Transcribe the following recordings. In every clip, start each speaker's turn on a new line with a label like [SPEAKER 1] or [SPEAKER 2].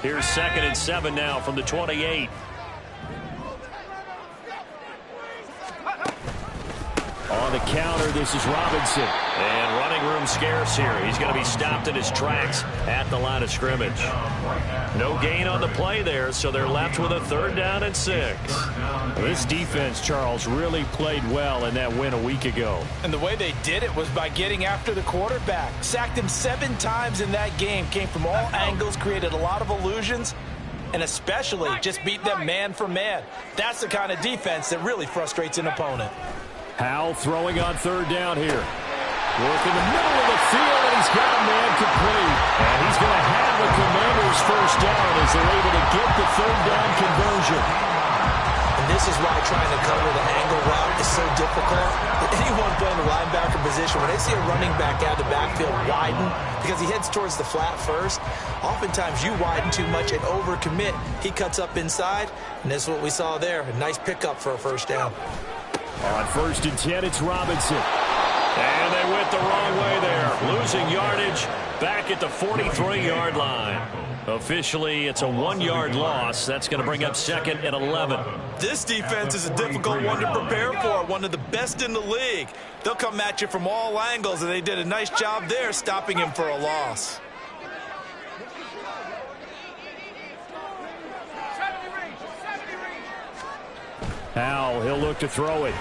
[SPEAKER 1] Here's 2nd and 7 now from the 28. On the counter, this is Robinson. And running room scarce here. He's going to be stopped in his tracks at the line of scrimmage. No gain on the play there, so they're left with a 3rd down and 6.
[SPEAKER 2] This defense, Charles, really played well in that win a week ago.
[SPEAKER 3] And the way they did it was by getting after the quarterback. Sacked him 7 times in that game. Came from all angles, created a lot of illusions, and especially just beat them man for man. That's the kind of defense that really frustrates an opponent.
[SPEAKER 2] Howell throwing on 3rd down here. Work in the middle of the field, and he's got a man complete. And he's going to have the Commanders' 1st down as they're able to get the 3rd down conversion.
[SPEAKER 3] And this is why trying to cover the angle route is so difficult. Anyone playing the linebacker position, when they see a running back out of the backfield widen, because he heads towards the flat first, oftentimes you widen too much and overcommit. He cuts up inside, and that's what we saw there. A nice pickup for a 1st down.
[SPEAKER 2] On 1st and 10, it's Robinson.
[SPEAKER 1] And they went the wrong way there. Losing yardage back at the 43-yard line. Officially, it's a 1-yard loss. That's going to bring up 2nd and 11.
[SPEAKER 3] This defense is a difficult one to prepare for. One of the best in the league. They'll come at you from all angles, and they did a nice job there stopping him for a loss.
[SPEAKER 2] Howell, he'll look to throw it.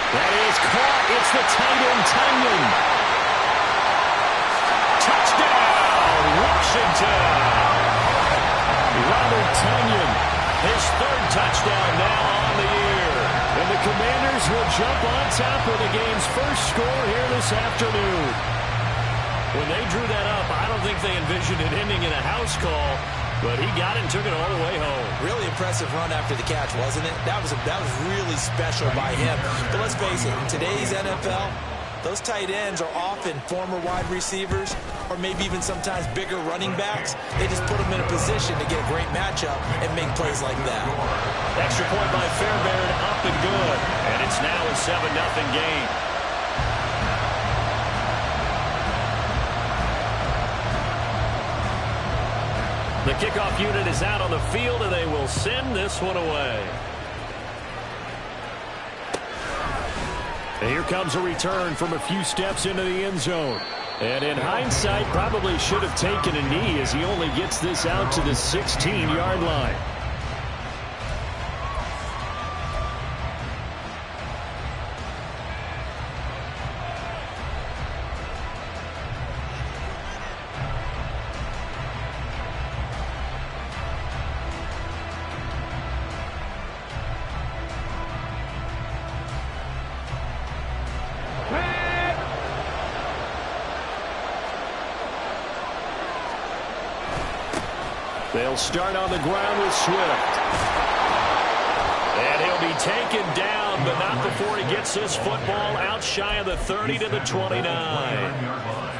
[SPEAKER 2] That is caught. It's the tight end, Tunyon. Touchdown, Washington. Robert Tunyon, his 3rd touchdown now on the year. And the Commanders will jump on top with the game's first score here this afternoon.
[SPEAKER 1] When they drew that up, I don't think they envisioned it ending in a house call. But he got it and took it all the way home.
[SPEAKER 3] Really impressive run after the catch, wasn't it? That was really special by him. But let's face it, in today's NFL, those tight ends are often former wide receivers or maybe even sometimes bigger running backs. They just put them in a position to get a great matchup and make plays like that.
[SPEAKER 1] Extra point by Fairbairn, up and good. And it's now a 7-0 game. The kickoff unit is out on the field, and they will send this one away.
[SPEAKER 2] And here comes a return from a few steps into the end zone. And in hindsight, probably should have taken a knee as he only gets this out to the 16-yard line. They'll start on the ground with Swift.
[SPEAKER 1] And he'll be taken down, but not before he gets this football out shy of the 30 to the 29.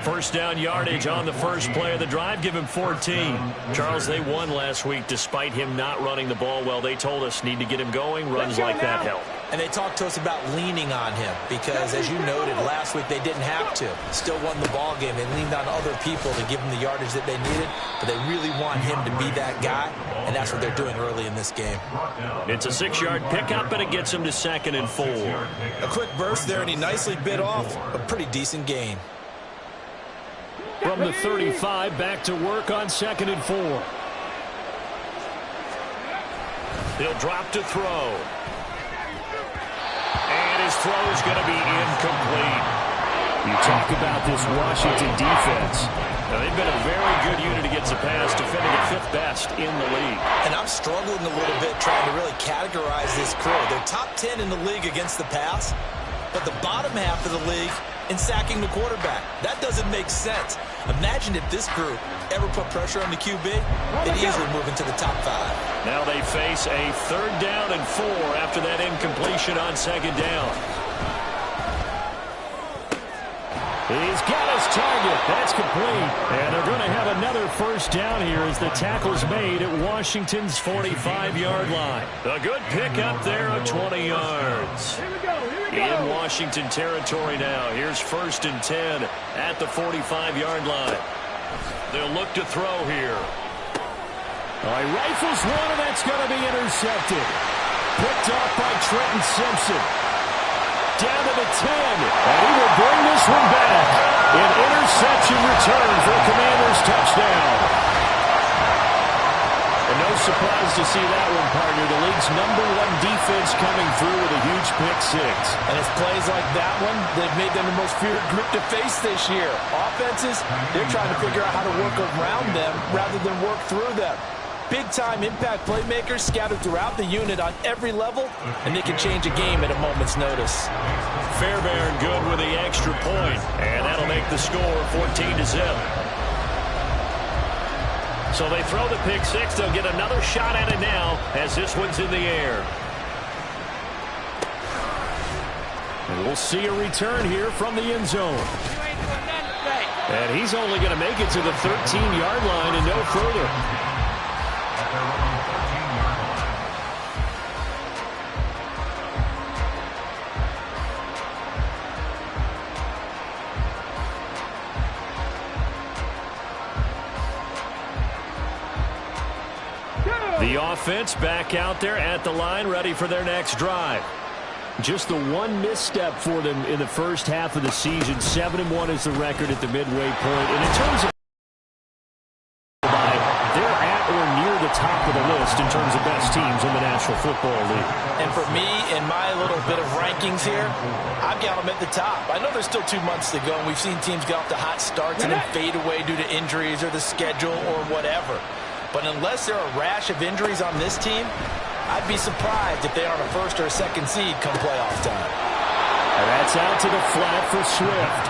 [SPEAKER 1] 1st down yardage on the first play of the drive. Give him 14. Charles, they won last week despite him not running the ball well. They told us need to get him going. Runs like that help.
[SPEAKER 3] And they talked to us about leaning on him because, as you noted, last week they didn't have to. Still won the ball game. They leaned on other people to give them the yardage that they needed, but they really want him to be that guy, and that's what they're doing early in this game.
[SPEAKER 1] It's a 6-yard pickup, and it gets him to 2nd and 4.
[SPEAKER 3] A quick burst there, and he nicely bit off a pretty decent gain.
[SPEAKER 2] From the 35, back to work on 2nd and 4.
[SPEAKER 1] He'll drop to throw. And his throw is going to be incomplete.
[SPEAKER 2] You talk about this Washington defense.
[SPEAKER 1] Now, they've been a very good unit against the pass, defending at 5th best in the league.
[SPEAKER 3] And I'm struggling a little bit trying to really categorize this crew. They're top 10 in the league against the pass, but the bottom half of the league in sacking the quarterback. That doesn't make sense. Imagine if this group ever put pressure on the QB, they'd easily move into the top 5.
[SPEAKER 1] Now they face a 3rd down and 4 after that incompletion on 2nd down.
[SPEAKER 2] He's got his target. That's complete. And they're going to have another 1st down here as the tackle's made at Washington's 45-yard line.
[SPEAKER 1] A good pickup there of 20 yards. In Washington territory now. Here's 1st and 10 at the 45-yard line. They'll look to throw here.
[SPEAKER 2] He rifles one, and that's going to be intercepted. Picked off by Trenton Simpson. Down to the 10, and he will bring this one back. An interception return for a Commanders touchdown. And no surprise to see that one, partner. The league's #1 defense coming through with a huge pick six.
[SPEAKER 3] And it's plays like that one that made them the most feared group to face this year. Offenses, they're trying to figure out how to work around them rather than work through them. Big-time impact playmakers scattered throughout the unit on every level, and they can change a game at a moment's notice.
[SPEAKER 1] Fairbairn good with the extra point, and that'll make the score 14-0. So they throw the pick six. They'll get another shot at it now as this one's in the air.
[SPEAKER 2] And we'll see a return here from the end zone. And he's only going to make it to the 13-yard line and no further. The offense back out there at the line, ready for their next drive. Just the one misstep for them in the first half of the season. 7-1 is the record at the midway point. And in terms of they're at or near the top of the list in terms of best teams in the National Football League.
[SPEAKER 3] And for me, in my little bit of rankings here, I've got them at the top. I know there's still 2 months to go, and we've seen teams get off to hot starts and then fade away due to injuries or the schedule or whatever. But unless there are a rash of injuries on this team, I'd be surprised if they aren't a first or a second seed come playoff time.
[SPEAKER 2] And that's out to the flat for Swift.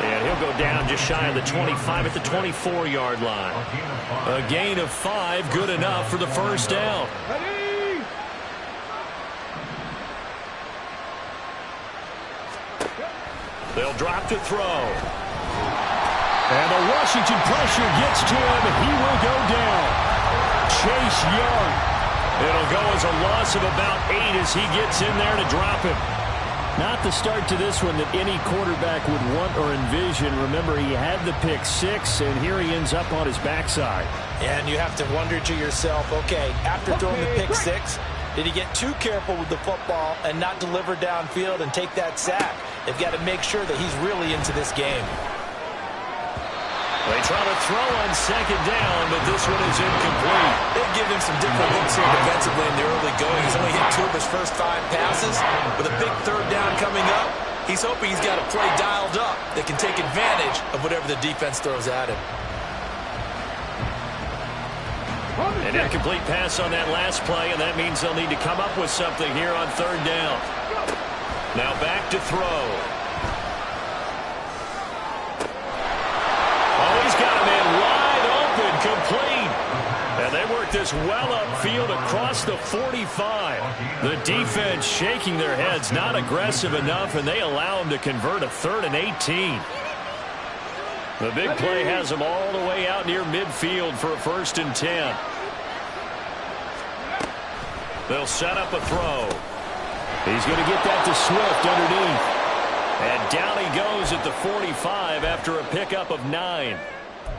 [SPEAKER 1] And he'll go down just shy of the 25 at the 24-yard line. A gain of 5, good enough for the first down. They'll drop to throw.
[SPEAKER 2] And the Washington pressure gets to him, and he will go down. Chase Young.
[SPEAKER 1] It'll go as a loss of about 8 as he gets in there to drop him.
[SPEAKER 2] Not the start to this one that any quarterback would want or envision. Remember, he had the pick six, and here he ends up on his backside.
[SPEAKER 3] And you have to wonder to yourself, okay, after throwing the pick six, did he get too careful with the football and not deliver downfield and take that sack? They've got to make sure that he's really into this game.
[SPEAKER 1] They try to throw on second down, but this one is incomplete.
[SPEAKER 3] They've given him some different looks here defensively in the early going. He's only hit 2 of his first 5 passes. With a big third down coming up, he's hoping he's got a play dialed up that can take advantage of whatever the defense throws at him.
[SPEAKER 1] An incomplete pass on that last play, and that means they'll need to come up with something here on third down. Now back to throw. He's got a man wide open, complete. And they work this well upfield across the 45. The defense shaking their heads, not aggressive enough, and they allow him to convert a 3rd and 18. The big play has them all the way out near midfield for a 1st and 10. They'll set up a throw.
[SPEAKER 2] He's going to get that to Swift underneath.
[SPEAKER 1] And down he goes at the 45 after a pickup of 9.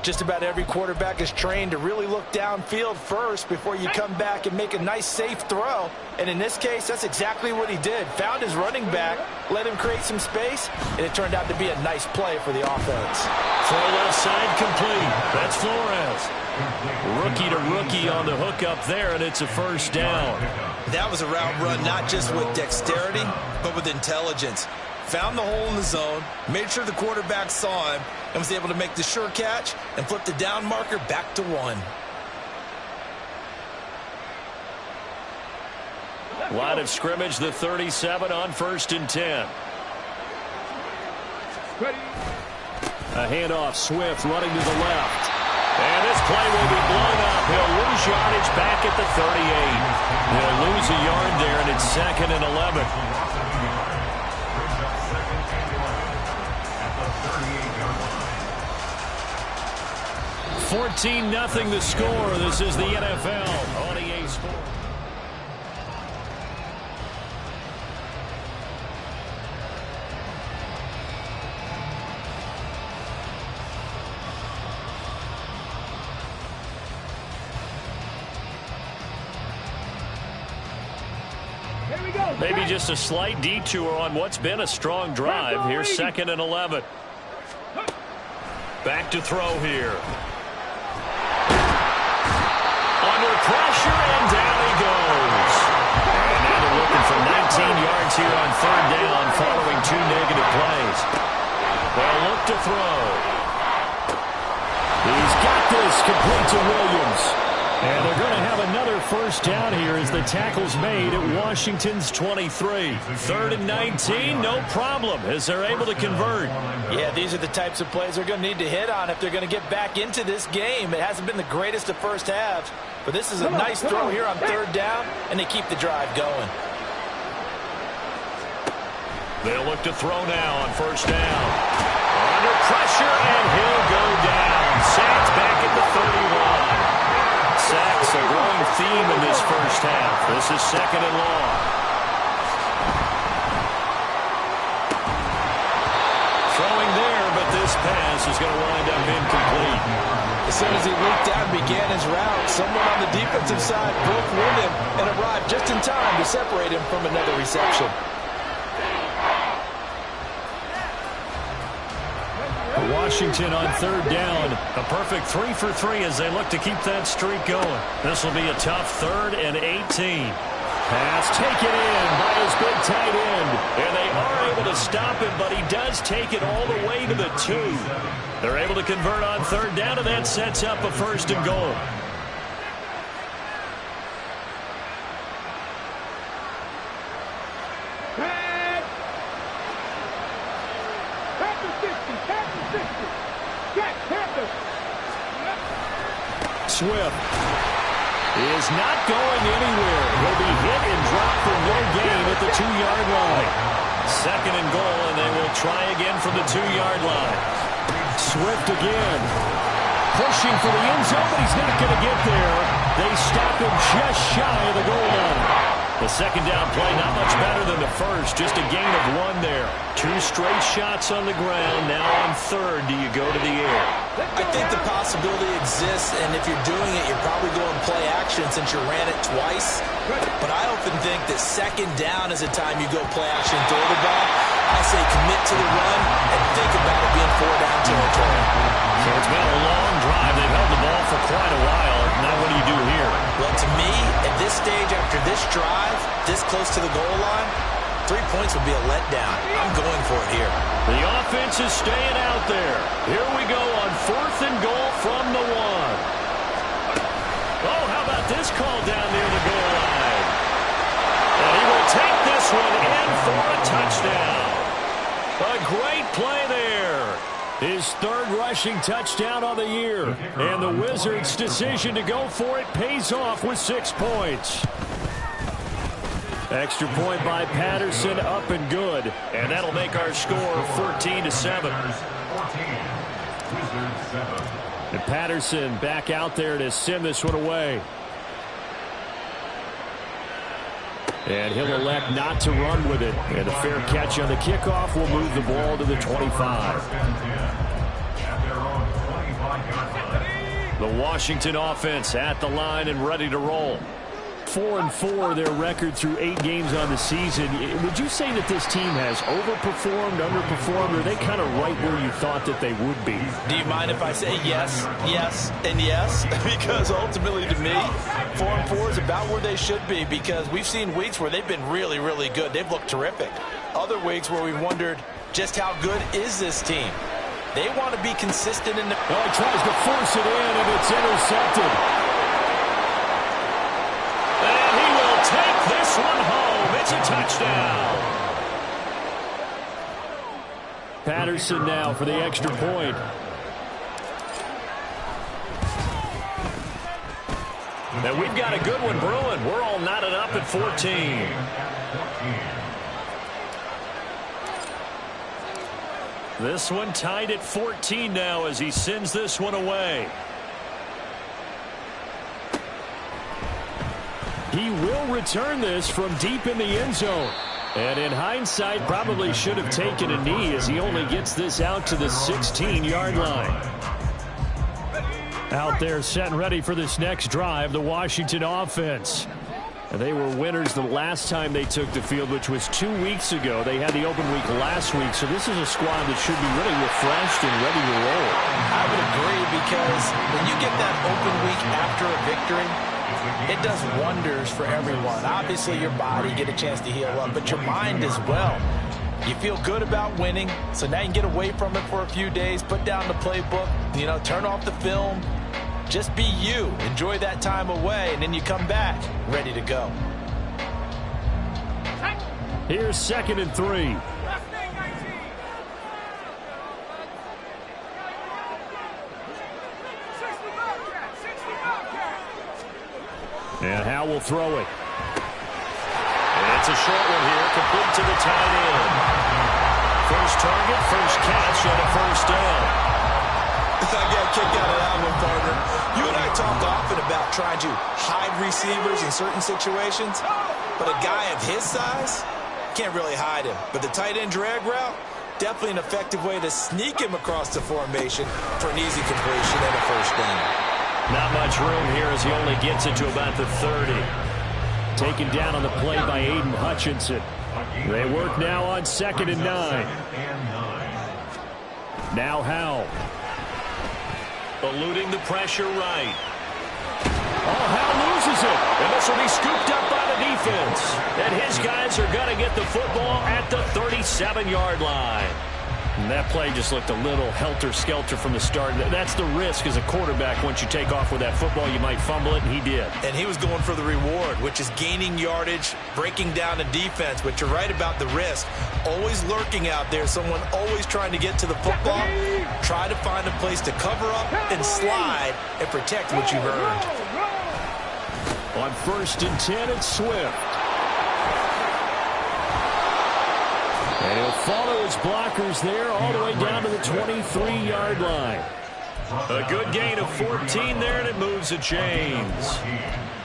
[SPEAKER 3] Just about every quarterback is trained to really look downfield first before you come back and make a nice, safe throw. And in this case, that's exactly what he did. Found his running back, let him create some space, and it turned out to be a nice play for the offense.
[SPEAKER 1] Throw left side complete. That's Flores. Rookie to rookie on the hook up there, and it's a 1st down.
[SPEAKER 3] That was a route run not just with dexterity, but with intelligence. Found the hole in the zone, made sure the quarterback saw him, and was able to make the sure catch and flip the down marker back to 1.
[SPEAKER 1] Line of scrimmage, the 37 on 1st and 10.
[SPEAKER 2] A handoff, Swift running to the left.
[SPEAKER 1] And this play will be blown up. He'll lose yardage back at the 38. He'll lose a yard there, and it's 2nd and 11. 14-0 the score. This is the NFL on EA Sports. Maybe just a slight detour on what's been a strong drive. Here's 2nd and 11. Back to throw here. Under pressure, and down he goes. And now they're looking for 19 yards here on 3rd down following 2 negative plays. They'll look to throw.
[SPEAKER 2] He's got this complete to Williams. And they're going to have another 1st down here as the tackle's made at Washington's 23. 3rd and 19, no problem, as they're able to convert.
[SPEAKER 3] Yeah, these are the types of plays they're going to need to hit on if they're going to get back into this game. It hasn't been the greatest of first halves, but this is a nice throw here on 3rd down, and they keep the drive going.
[SPEAKER 1] They'll look to throw now on 1st down. Under pressure, and he'll go down. Sacked back at the 31. Sacks a growing theme in this 1st half. This is 2nd and long. Throwing there, but this pass is going to wind up incomplete.
[SPEAKER 3] As soon as he leaked out and began his route, someone on the defensive side broke with him and arrived just in time to separate him from another reception.
[SPEAKER 2] Washington on 3rd down.
[SPEAKER 1] A perfect 3 for 3 as they look to keep that streak going. This will be a tough 3rd and 18.
[SPEAKER 2] Pass taken in by his big tight end.
[SPEAKER 1] And they are able to stop him, but he does take it all the way to the 2. They're able to convert on 3rd down, and that sets up a 1st and goal.
[SPEAKER 2] Swift is not going anywhere. He'll be hit and dropped for no gain at the 2-yard line.
[SPEAKER 1] 2nd and goal, and they will try again from the 2-yard line.
[SPEAKER 2] Swift again. Pushing for the end zone, but he's not going to get there. They stop him just shy of the goal line.
[SPEAKER 1] The 2nd down play, not much better than the 1st. Just a gain of 1 there. 2 straight shots on the ground. Now on 3rd, do you go to the air?
[SPEAKER 3] I think the possibility exists, and if you're doing it, you're probably going play action since you ran it twice. But I often think that 2nd down is a time you go play action and throw the ball. I say commit to the run and think about it being 4-down territory.
[SPEAKER 1] So it's been a long drive. They've held the ball for quite a while. Now what do you do here?
[SPEAKER 3] Well, to me, at this stage after this drive, this close to the goal line, 3 points would be a letdown. I'm going for it here.
[SPEAKER 1] The offense is staying out there. Here we go on 4th and goal from the 1. Oh, how about this call down near the goal line? And he will take this one in for a touchdown. A great play there.
[SPEAKER 2] His 3rd rushing touchdown on the year. And the Wizards' decision to go for it pays off with 6 points. Extra point by Patterson, up and good.
[SPEAKER 1] And that'll make our score 14-7.
[SPEAKER 2] And Patterson back out there to send this one away. And he'll elect not to run with it. And a fair catch on the kickoff will move the ball to the 25.
[SPEAKER 1] The Washington offense at the line and ready to roll.
[SPEAKER 2] 4-4 their record through 8 games on the season. Would you say that this team has overperformed, underperformed, or are they kind of right where you thought that they would be?
[SPEAKER 3] Do you mind if I say yes, yes, and yes? Because ultimately to me, 4-4 is about where they should be, because we've seen weeks where they've been really, really good. They've looked terrific. Other weeks where we've wondered just how good is this team. They want to be consistent in the...
[SPEAKER 2] Well, he tries to force it in, and it's intercepted.
[SPEAKER 1] Take this one home. It's a touchdown.
[SPEAKER 2] Patterson now for the extra point.
[SPEAKER 1] And we've got a good one brewing. We're all knotted up at 14. This one tied at 14 now as he sends this one away.
[SPEAKER 2] He will return this from deep in the end zone. And in hindsight, probably should have taken a knee as he only gets this out to the 16-yard line. Out there set and ready for this next drive, the Washington offense. They were winners the last time they took the field, which was 2 weeks ago. They had the open week last week, so this is a squad that should be really refreshed and ready to roll.
[SPEAKER 3] I would agree, because when you get that open week after a victory, it does wonders for everyone. Obviously, your body get a chance to heal up, but your mind as well. You feel good about winning, so now you can get away from it for a few days, put down the playbook, turn off the film. Just be you. Enjoy that time away, and then you come back ready to go.
[SPEAKER 2] Here's 2nd and 3. And Howe will throw it.
[SPEAKER 1] It's a short one here, complete to the tight end. First target, first catch, and a first down. I got a kick out of that one, partner. You and I talk often about trying to hide receivers in certain situations, but a guy of his size can't really hide him. But the tight end drag route, definitely an effective way to sneak him across the formation for an easy completion and a first down. Not much room here as he only gets it to about the 30.
[SPEAKER 2] Taken down on the play by Aiden Hutchinson. They work now on 2nd and 9. Now Howe.
[SPEAKER 1] Eluding the pressure right.
[SPEAKER 2] Oh, Howe loses it.
[SPEAKER 1] And this will be scooped up by the defense. And his guys are going to get the football at the 37-yard line.
[SPEAKER 2] And that play just looked a little helter-skelter from the start. That's the risk as a quarterback. Once you take off with that football, you might fumble it, and he did.
[SPEAKER 3] And he was going for the reward, which is gaining yardage, breaking down the defense. But you're right about the risk. Always lurking out there, someone always trying to get to the football. Try to find a place to cover up and slide and protect what you've earned.
[SPEAKER 2] On 1st and 10, it's Swift. And he'll follow his blockers there all the way down to the 23-yard line.
[SPEAKER 1] A good gain of 14 there, and it moves the chains.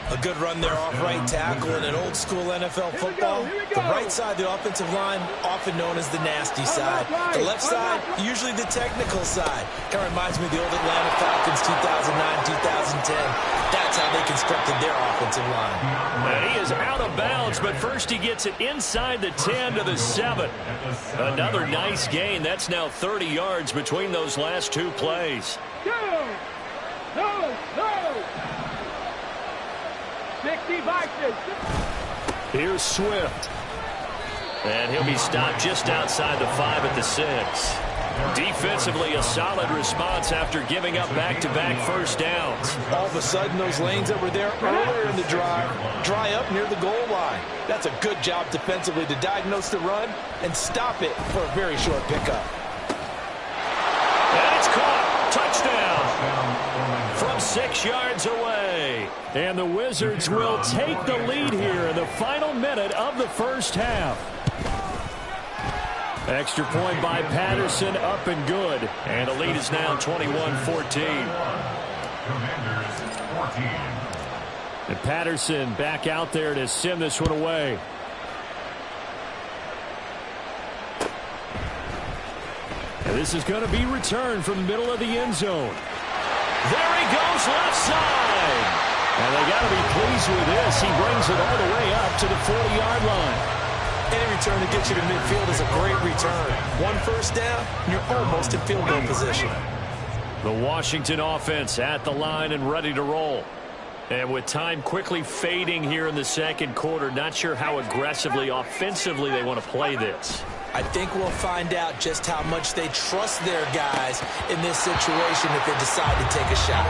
[SPEAKER 3] A good run there off right tackle in an old-school NFL football. The right side of the offensive line, often known as the nasty side. The left side, usually the technical side. Kind of reminds me of the old Atlanta Falcons 2009-2010. That's how they constructed their offensive line.
[SPEAKER 1] And he is out of bounds, but first he gets it inside the 10 to the 7. Another nice gain. That's now 30 yards between those last two plays.
[SPEAKER 4] Go! 60 boxes.
[SPEAKER 2] Here's Swift.
[SPEAKER 1] And he'll be stopped just outside the 5 at the 6. Defensively, a solid response after giving up back-to-back first downs.
[SPEAKER 3] All of a sudden, those lanes that were there earlier in the drive dry up near the goal line. That's a good job defensively to diagnose the run and stop it for a very short pickup.
[SPEAKER 1] And it's caught. Touchdown. From 6 yards away.
[SPEAKER 2] And the Wizards will take the lead here in the final minute of the first half. Extra point by Patterson, up and good.
[SPEAKER 1] And the lead is now 21-14.
[SPEAKER 2] And Patterson back out there to send this one away. And this is going to be returned from the middle of the end zone.
[SPEAKER 1] There he goes, left side.
[SPEAKER 2] And they got to be pleased with this. He brings it all the way up to the 40-yard line.
[SPEAKER 3] Any return that gets you to midfield is a great return. One first down, and you're almost in field goal position.
[SPEAKER 1] The Washington offense at the line and ready to roll. And with time quickly fading here in the second quarter, not sure how aggressively, offensively they want to play this.
[SPEAKER 3] I think we'll find out just how much they trust their guys in this situation if they decide to take a shot.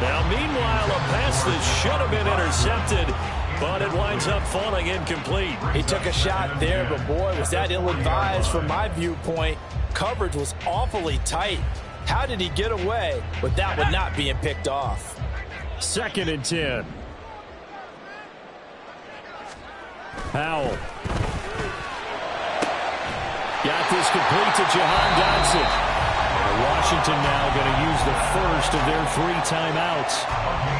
[SPEAKER 1] Now, meanwhile, a pass that should have been intercepted, but it winds up falling incomplete.
[SPEAKER 3] He took a shot there, but boy, was that ill-advised from my viewpoint. Coverage was awfully tight. How did he get away with that one not being picked off?
[SPEAKER 2] 2nd and 10. Howell. Got this complete to Jahan Dodson. Washington now going to use the first of their 3 timeouts.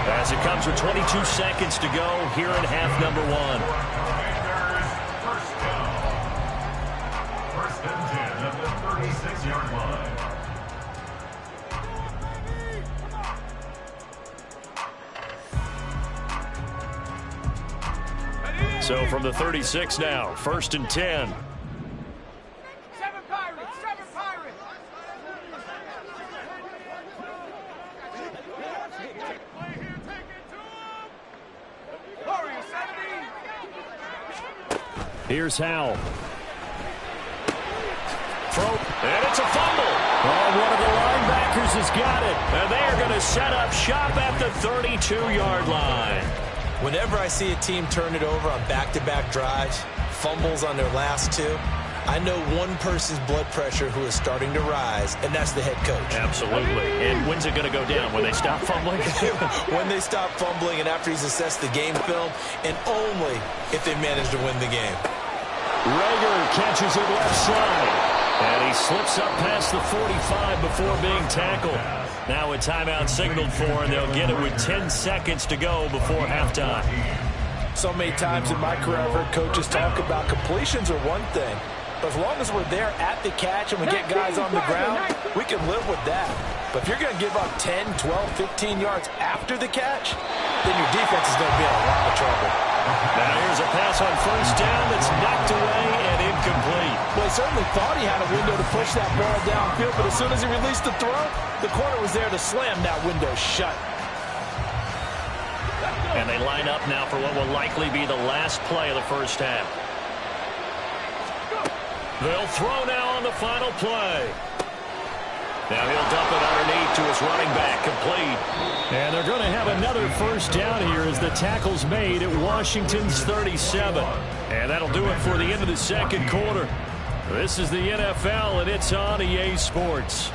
[SPEAKER 1] As it comes with 22 seconds to go here in half number 1.
[SPEAKER 5] First and 10 at the 36-yard line.
[SPEAKER 1] So from the 36 now, 1st and 10.
[SPEAKER 4] 7 Pirates! 7 Pirates! Warrior 70!
[SPEAKER 2] Here's Howell.
[SPEAKER 1] Throw, and it's a fumble.
[SPEAKER 2] Oh, one of the linebackers has got it.
[SPEAKER 1] And they are going to set up shop at the 32-yard line.
[SPEAKER 3] Whenever I see a team turn it over on back-to-back drives, fumbles on their last two, I know one person's blood pressure who is starting to rise, and that's the head coach.
[SPEAKER 1] Absolutely. And when's it going to go down? When they stop fumbling?
[SPEAKER 3] When they stop fumbling and after he's assessed the game film, and only if they manage to win the game.
[SPEAKER 2] Rager catches it left side.
[SPEAKER 1] And he slips up past the 45 before being tackled. Now a timeout signaled for, and they'll get it with 10 seconds to go before halftime.
[SPEAKER 3] So many times in my career I've heard coaches talk about completions are one thing. But as long as we're there at the catch and we get guys on the ground, we can live with that. But if you're going to give up 10, 12, 15 yards after the catch, then your defense is going to be in a lot of trouble.
[SPEAKER 1] Now here's a pass on 1st down that's knocked away and incomplete.
[SPEAKER 3] Well, he certainly thought he had a window to push that ball downfield, but as soon as he released the throw, the corner was there to slam that window shut.
[SPEAKER 1] And they line up now for what will likely be the last play of the first half. They'll throw now on the final play. Now he'll dump it underneath to his running back, complete.
[SPEAKER 2] And they're going to have another 1st down here as the tackle's made at Washington's 37.
[SPEAKER 1] And that'll do it for the end of the second quarter. This is the NFL, and it's on EA Sports.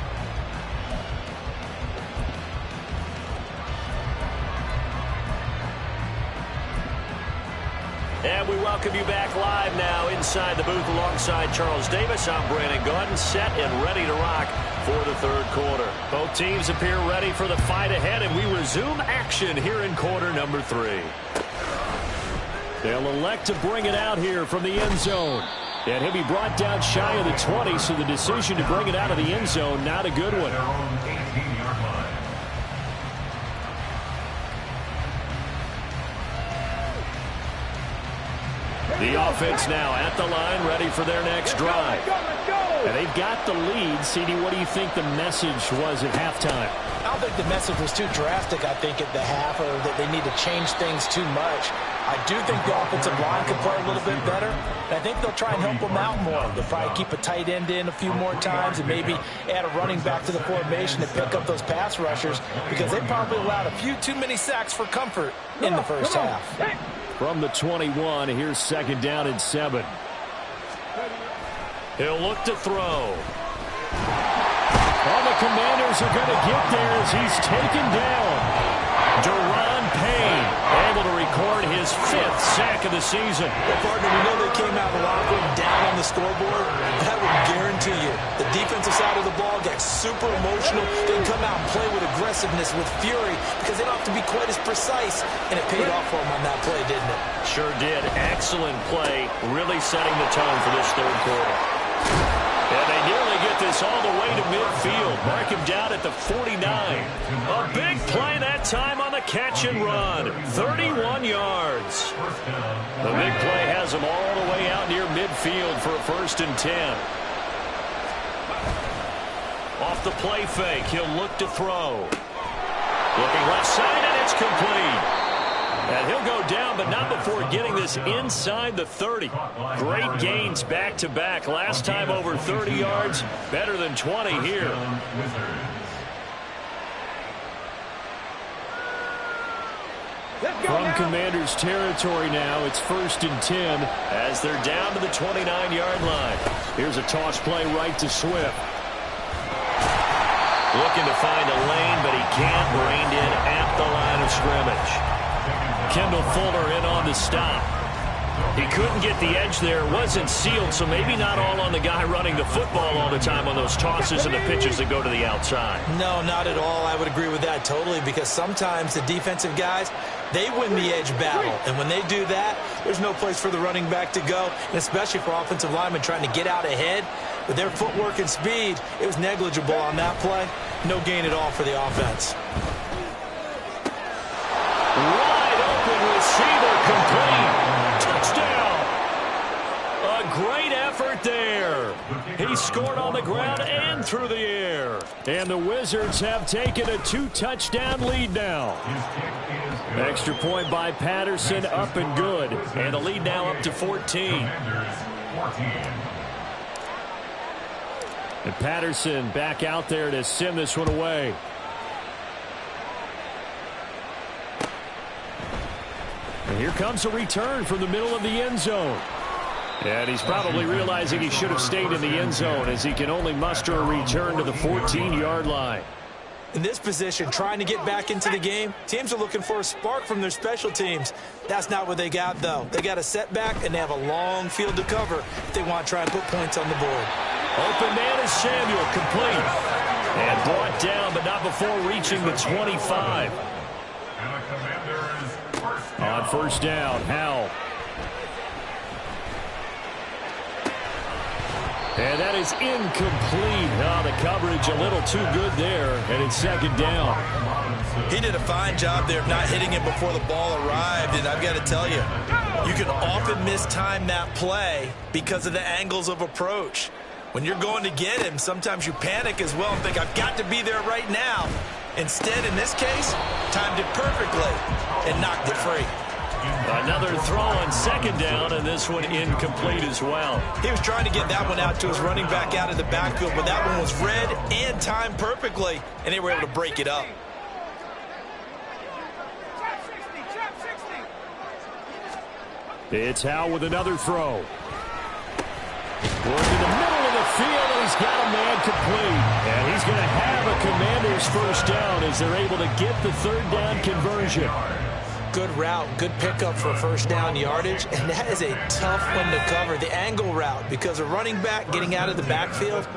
[SPEAKER 1] And we welcome you back live now inside the booth alongside Charles Davis. I'm Brandon Gaudin, set and ready to rock for the third quarter. Both teams appear ready for the fight ahead, and we resume action here in quarter number 3.
[SPEAKER 2] They'll elect to bring it out here from the end zone. And he'll be brought down shy of the 20, so the decision to bring it out of the end zone, not a good one.
[SPEAKER 1] The offense now at the line, ready for their next drive.
[SPEAKER 2] And they've got the lead. CD, what do you think the message was at halftime?
[SPEAKER 3] I don't think the message was too drastic, I think, at the half, or that they need to change things too much. I do think the offensive line could play a little bit better. And I think they'll try and help them out more. They'll probably keep a tight end in a few more times and maybe add a running back to the formation to pick up those pass rushers, because they probably allowed a few too many sacks for comfort in the first half.
[SPEAKER 2] From the 21, here's 2nd down and 7.
[SPEAKER 1] He'll look to throw.
[SPEAKER 2] All the Commanders are going to get there as he's taken down.
[SPEAKER 1] Deron Payne able to record his 5th sack of the season.
[SPEAKER 3] Well, partner, we know they came out of the locker room down on the scoreboard. That would guarantee you the defensive side of the ball gets super emotional. They come out and play with aggressiveness, with fury, because they don't have to be quite as precise. And it paid off for them on that play, didn't it?
[SPEAKER 1] Sure did. Excellent play, really setting the tone for this third quarter. And they nearly get this all the way to midfield. Mark him down at the 49. A big play that time on the catch and run. 31 yards. The big play has him all the way out near midfield for a 1st and 10. Off the play fake, he'll look to throw. Looking left side, and it's complete. And he'll go down, but not before getting this inside the 30. Great gains back-to-back. Last time over 30 yards, better than 20 here.
[SPEAKER 2] From Commanders territory now, it's 1st and 10
[SPEAKER 1] as they're down to the 29-yard line.
[SPEAKER 2] Here's a toss play right to Swift.
[SPEAKER 1] Looking to find a lane, but he can't. Reined in at the line of scrimmage. Kendall Fuller in on the stop. He couldn't get the edge there. Wasn't sealed, so maybe not all on the guy running the football all the time on those tosses and the pitches that go to the outside.
[SPEAKER 3] No, not at all. I would agree with that totally, because sometimes the defensive guys, they win the edge battle. And when they do that, there's no place for the running back to go, and especially for offensive linemen trying to get out ahead. With their footwork and speed, it was negligible on that play. No gain at all for the offense.
[SPEAKER 1] Wide open receiver, complete. Touchdown. start there. He scored on the ground and through the air. And the Wizards have taken a 2-touchdown lead now. Extra point by Patterson, up and good. And the lead now up to 14. And Patterson back out there to send this one away. And here comes a return from the middle of the end zone. And he's probably realizing he should have stayed in the end zone as he can only muster a return to the 14-yard line.
[SPEAKER 3] In this position, trying to get back into the game, teams are looking for a spark from their special teams. That's not what they got, though. They got a setback, and they have a long field to cover if they want to try and put points on the board.
[SPEAKER 1] Open man is Samuel, complete. And brought down, but not before reaching the 25. On first down, Howell. And that is incomplete. Oh, the coverage a little too good there, and it's second down.
[SPEAKER 3] He did a fine job there of not hitting it before the ball arrived, and I've got to tell you, you can often mistime that play because of the angles of approach. When you're going to get him, sometimes you panic as well and think, I've got to be there right now. Instead, in this case, timed it perfectly and knocked it free.
[SPEAKER 1] Another throw on second down, and this one incomplete as well.
[SPEAKER 3] He was trying to get that one out to his running back out of the backfield, but that one was read and timed perfectly, and they were able to break it up.
[SPEAKER 1] It's Howell with another throw. Going to the middle of the field, and he's got a man complete. And he's going to have a Commanders first down as they're able to get the third down conversion.
[SPEAKER 3] Good route, good pickup for first down yardage, and that is a tough one to cover, the angle route, because a running back getting out of the backfield,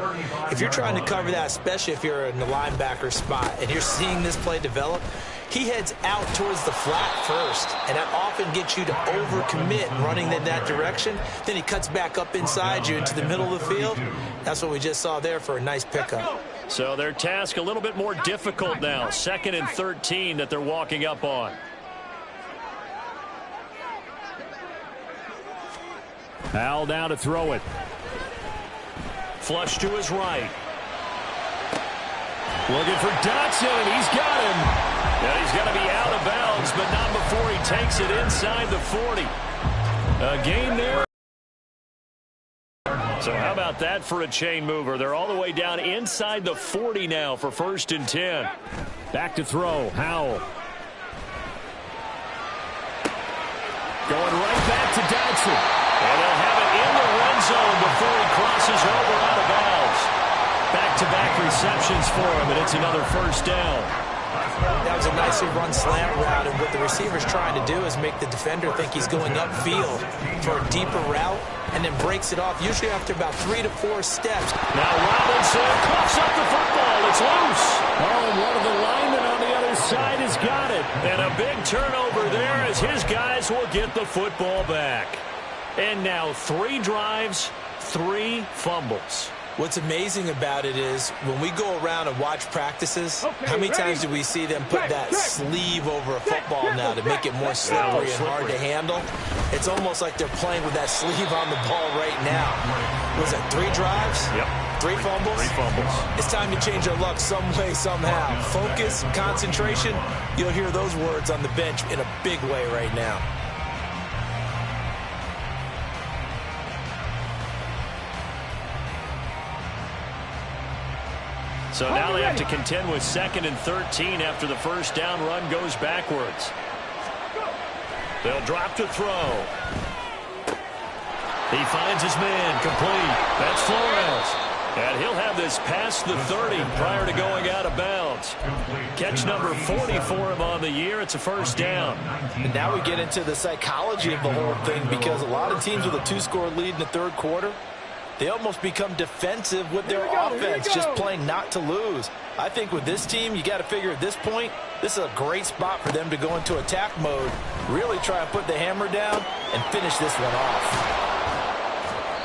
[SPEAKER 3] if you're trying to cover that, especially if you're in the linebacker spot and you're seeing this play develop, he heads out towards the flat first, and that often gets you to overcommit running in that direction. Then he cuts back up inside you into the middle of the field. That's what we just saw there for a nice pickup.
[SPEAKER 1] So their task a little bit more difficult now, 2nd and 13 that they're walking up on. Howell down to throw it. Flush to his right. Looking for Dotson, and he's got him. Yeah, he's going to be out of bounds, but not before he takes it inside the 40. A gain there. So how about that for a chain mover? They're all the way down inside the 40 now for 1st and 10. Back to throw, Howell. Going right back to Dotson. And they'll have it in the red zone before he crosses over out of bounds. Back-to-back receptions for him, and it's another first down.
[SPEAKER 3] That was a nicely run slant route, and what the receiver's trying to do is make the defender think he's going upfield for a deeper route, and then breaks it off, usually after about 3 to 4 steps.
[SPEAKER 1] Now Robinson coughs up the football. It's loose. Oh, and one of the linemen on the other side has got it. And a big turnover there as his guys will get the football back. And now 3 drives, 3 fumbles.
[SPEAKER 3] What's amazing about it is when we go around and watch practices, how many times do we see them put that sleeve over a football now to make it more slippery and hard to handle? It's almost like they're playing with that sleeve on the ball right now. Was it 3 drives?
[SPEAKER 1] Yep.
[SPEAKER 3] 3 fumbles?
[SPEAKER 1] 3 fumbles.
[SPEAKER 3] It's time to change our luck some way, somehow. Focus, concentration, you'll hear those words on the bench in a big way right now.
[SPEAKER 1] So now they have to contend with 2nd and 13 after the first down run goes backwards. They'll drop to throw. He finds his man, complete. That's Flores. And he'll have this past the 30 prior to going out of bounds. Catch number 40 for him on the year. It's a first down.
[SPEAKER 3] And now we get into the psychology of the whole thing, because a lot of teams with a 2-score lead in the third quarter, they almost become defensive with their offense, just playing not to lose. I think with this team, you got to figure at this point, this is a great spot for them to go into attack mode, really try and put the hammer down and finish this one off.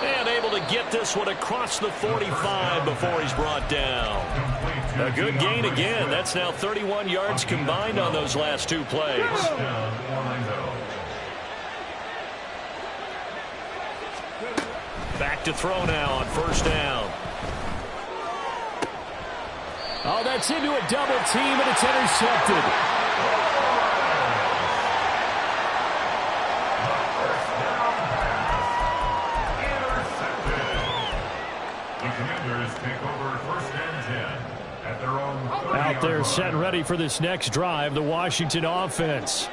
[SPEAKER 1] And able to get this one across the 45 before he's brought down. A good gain again. That's now 31 yards combined on those last 2 plays. Back to throw now on first down.
[SPEAKER 2] Oh, that's into a double team, and it's intercepted.
[SPEAKER 5] The Commanders take over first and 10 at their own 30-yard
[SPEAKER 2] Out there
[SPEAKER 5] line.
[SPEAKER 2] set ready for this next drive, the Washington offense.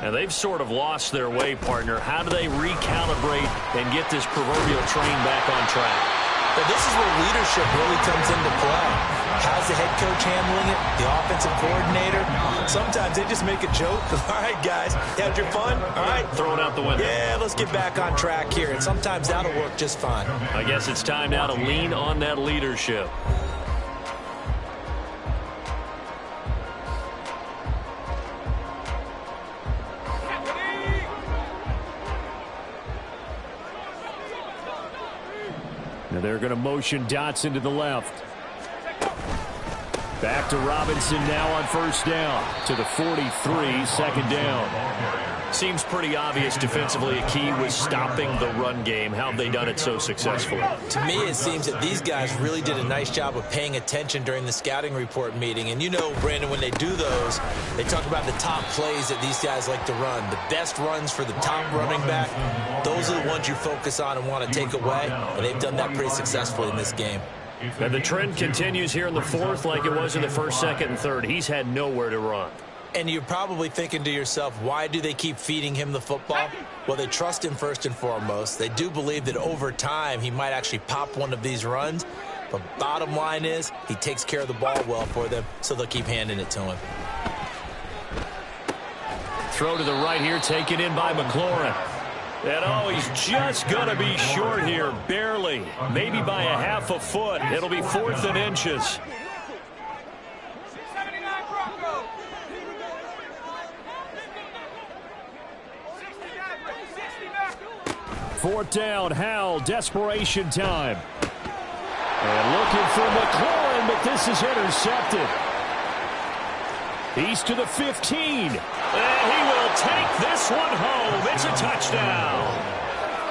[SPEAKER 1] And they've sort of lost their way, partner. How do they recalibrate and get this proverbial train back on track?
[SPEAKER 3] But this is where leadership really comes into play. How's the head coach handling it? The offensive coordinator? Sometimes they just make a joke. All right, guys, you had your fun? All right.
[SPEAKER 1] Throw it out the window.
[SPEAKER 3] Yeah, let's get back on track here. And sometimes that'll work just fine.
[SPEAKER 1] I guess it's time now to lean on that leadership.
[SPEAKER 2] Now they're going to motion Dotson to the left. Back to Robinson now on first down to the 43, second down.
[SPEAKER 1] Seems pretty obvious defensively a key was stopping the run game. How have they done it so successfully?
[SPEAKER 3] To me, it seems that these guys really did a nice job of paying attention during the scouting report meeting. And you know, Brandon, when they do those, they talk about the top plays that these guys like to run. The best runs for the top running back, those are the ones you focus on and want to take away. And they've done that pretty successfully in this game.
[SPEAKER 1] And the trend continues here in the fourth like it was in the first, second, and third. He's had nowhere to run.
[SPEAKER 3] And you're probably thinking to yourself, why do they keep feeding him the football? Well, they trust him first and foremost. They do believe that over time he might actually pop one of these runs. But bottom line is he takes care of the ball well for them, so they'll keep handing it to him.
[SPEAKER 1] Throw to the right here, taken in by McLaurin. And, oh, he's just going to be short here, barely. Maybe by a half a foot. It'll be 4th and inches.
[SPEAKER 2] Fourth down, Howell, desperation time. And looking for McLaurin, but this is intercepted. He's to the 15.
[SPEAKER 1] And he will take this one home. It's a touchdown.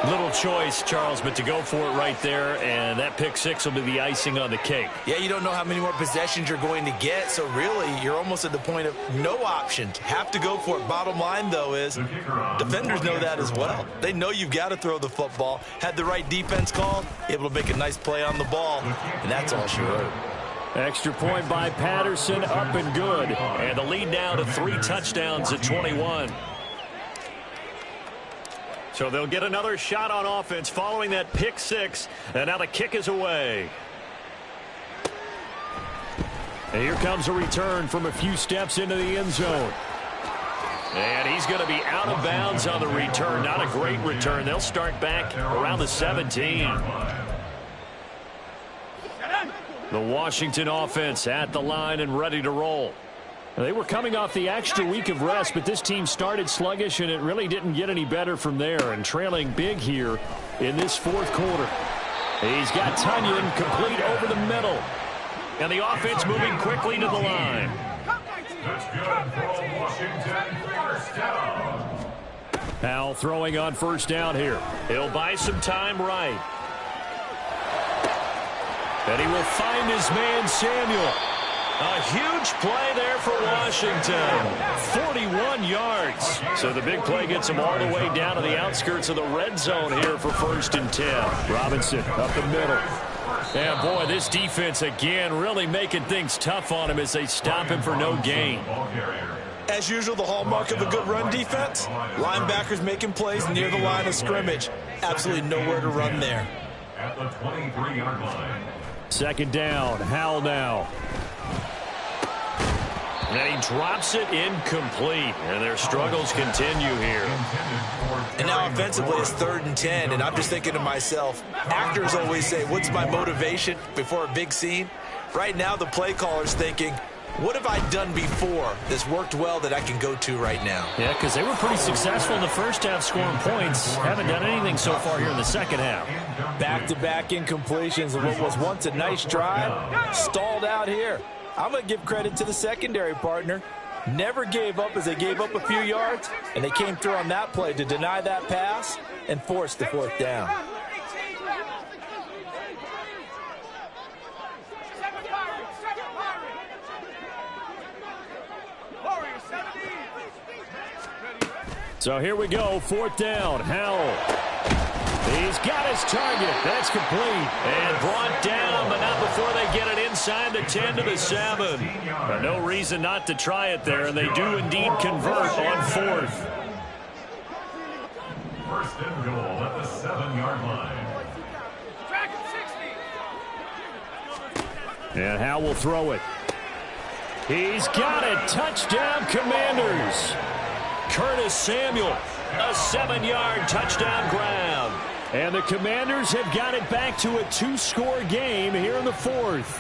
[SPEAKER 1] Little choice, Charles, but to go for it right there, and that pick six will be the icing on the cake.
[SPEAKER 3] Yeah, you don't know how many more possessions you're going to get, so really you're almost at the point of no option. Have to go for it. Bottom line, though, is defenders know that as well. They know you've got to throw the football. Had the right defense called, able to make a nice play on the ball, and that's all she wrote.
[SPEAKER 2] Extra point by Patterson, up and good.
[SPEAKER 1] And the lead now to 3 touchdowns at 21. So they'll get another shot on offense following that pick six. And now the kick is away.
[SPEAKER 2] And here comes a return from a few steps into the end zone.
[SPEAKER 1] And he's going to be out of bounds on the return. Not a great return. They'll start back around the 17. The Washington offense at the line and ready to roll.
[SPEAKER 2] They were coming off the extra week of rest, but this team started sluggish, and it really didn't get any better from there. And trailing big here in this fourth quarter. He's got Tunyon complete over the middle.
[SPEAKER 1] And the offense moving quickly to the line.
[SPEAKER 5] That's good for Washington. First down.
[SPEAKER 2] Howell throwing on first down here.
[SPEAKER 1] He'll buy some time right. And he will find his man, Samuel. A huge play there for Washington. 41 yards. So the big play gets him all the way down to the outskirts of the red zone here for 1st and 10.
[SPEAKER 2] Robinson up the middle.
[SPEAKER 1] And, boy, this defense, again, really making things tough on him as they stop him for no gain.
[SPEAKER 3] As usual, the hallmark of a good run defense, linebackers making plays near the line of scrimmage. Absolutely nowhere to run there.
[SPEAKER 5] At the 23-yard line.
[SPEAKER 2] Second down, Howell now.
[SPEAKER 1] And he drops it incomplete. And their struggles continue here.
[SPEAKER 3] And now offensively it's 3rd and 10. And I'm just thinking to myself, actors always say, what's my motivation before a big scene? Right now the play caller's thinking, what have I done before that's worked well that I can go to right now?
[SPEAKER 2] Yeah, because they were pretty successful in the first half scoring points. Haven't done anything so far here in the second half.
[SPEAKER 3] Back-to-back incompletions of what was once a nice drive, stalled out here. I'm going to give credit to the secondary partner. Never gave up as they gave up a few yards, and they came through on that play to deny that pass and force the 4th down.
[SPEAKER 2] So here we go, 4th down. Howell. He's got his target. That's complete.
[SPEAKER 1] And brought down, but not before they get it inside the 10 to the 7. No reason not to try it there, and they do indeed convert on 4th.
[SPEAKER 5] First and goal at the 7-yard line.
[SPEAKER 4] Track at 60.
[SPEAKER 2] And Howell will throw it. He's got it. Touchdown, Commanders.
[SPEAKER 1] Curtis Samuel, a 7-yard touchdown grab.
[SPEAKER 2] And the Commanders have got it back to a 2-score game here in the 4th.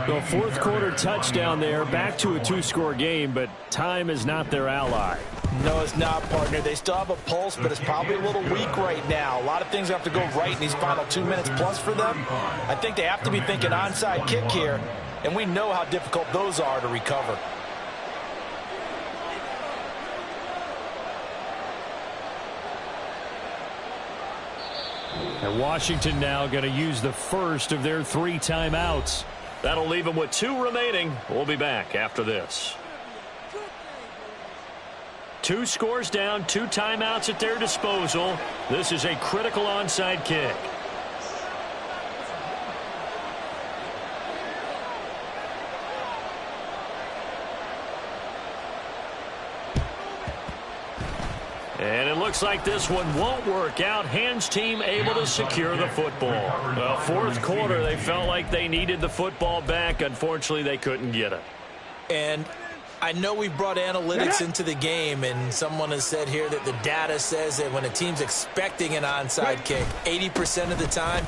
[SPEAKER 2] The 4th quarter touchdown there, back to a 2-score game, but time is not their ally.
[SPEAKER 3] No, it's not, partner. They still have a pulse, but it's probably a little weak right now. A lot of things have to go right in these final 2 minutes plus for them. I think they have to be thinking onside kick here, and we know how difficult those are to recover.
[SPEAKER 2] And Washington now going to use the first of their 3 timeouts.
[SPEAKER 1] That'll leave them with 2 remaining. We'll be back after this. 2 scores down, 2 timeouts at their disposal. This is a critical onside kick. And it looks like this one won't work out. Hands team able to secure the football. Well, 4th quarter, they felt like they needed the football back. Unfortunately, they couldn't get it.
[SPEAKER 3] And I know we brought analytics into the game, and someone has said here that the data says that when a team's expecting an onside kick, 80% of the time,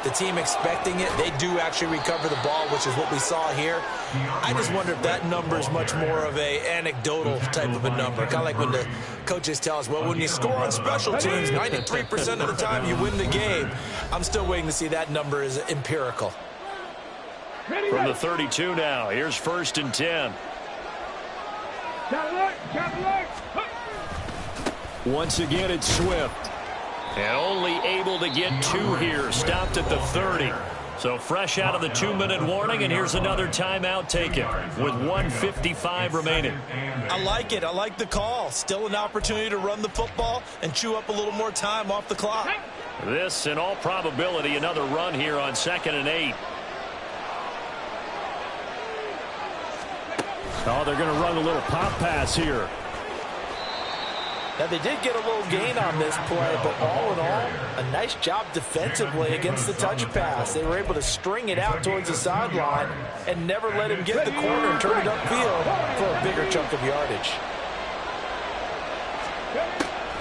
[SPEAKER 3] the team expecting it, they do actually recover the ball, which is what we saw here. I just wonder if that number is much more of a anecdotal type of a number. Kind of like when the coaches tell us, well, when you score on special teams, 93% of the time you win the game. I'm still waiting to see that number is empirical.
[SPEAKER 1] From the 32 now, here's 1st and 10.
[SPEAKER 2] Once again, it's Swift.
[SPEAKER 1] And only able to get 2 here. Stopped at the 30. So fresh out of the 2-minute warning, and here's another timeout taken with 1:55 remaining.
[SPEAKER 3] I like it. I like the call. Still an opportunity to run the football and chew up a little more time off the clock.
[SPEAKER 1] This, in all probability, another run here on 2nd and 8.
[SPEAKER 2] Oh, they're going to run a little pop pass here.
[SPEAKER 3] Now, they did get a little gain on this play, but all in all, a nice job defensively against the touch pass. They were able to string it out towards the sideline and never let him get the corner and turn it upfield for a bigger chunk of yardage.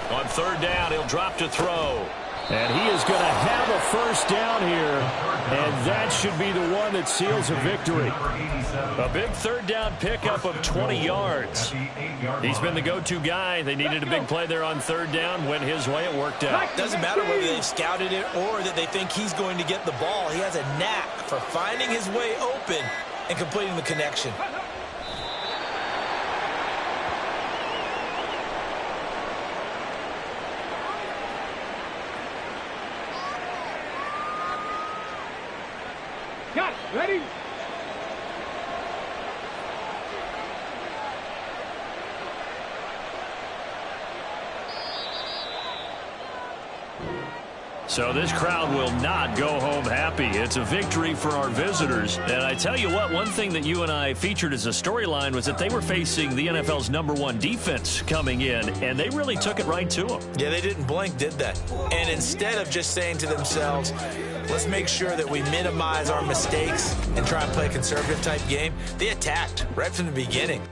[SPEAKER 1] On 3rd down, he'll drop to throw.
[SPEAKER 2] And he is going to have a 1st down here, and that should be the one that seals a victory.
[SPEAKER 1] A big 3rd down pickup of 20 yards. He's been the go-to guy. They needed a big play there on 3rd down. Went his way. It worked out.
[SPEAKER 3] Doesn't matter whether they've scouted it or that they think he's going to get the ball. He has a knack for finding his way open and completing the connection.
[SPEAKER 4] Got it. Ready?
[SPEAKER 1] So this crowd will not go home happy. It's a victory for our visitors. And I tell you what, one thing that you and I featured as a storyline was that they were facing the NFL's #1 defense coming in, and they really took it right to them.
[SPEAKER 3] Yeah, they didn't blink, did they? And instead of just saying to themselves, let's make sure that we minimize our mistakes and try and play a conservative type game, they attacked right from the beginning.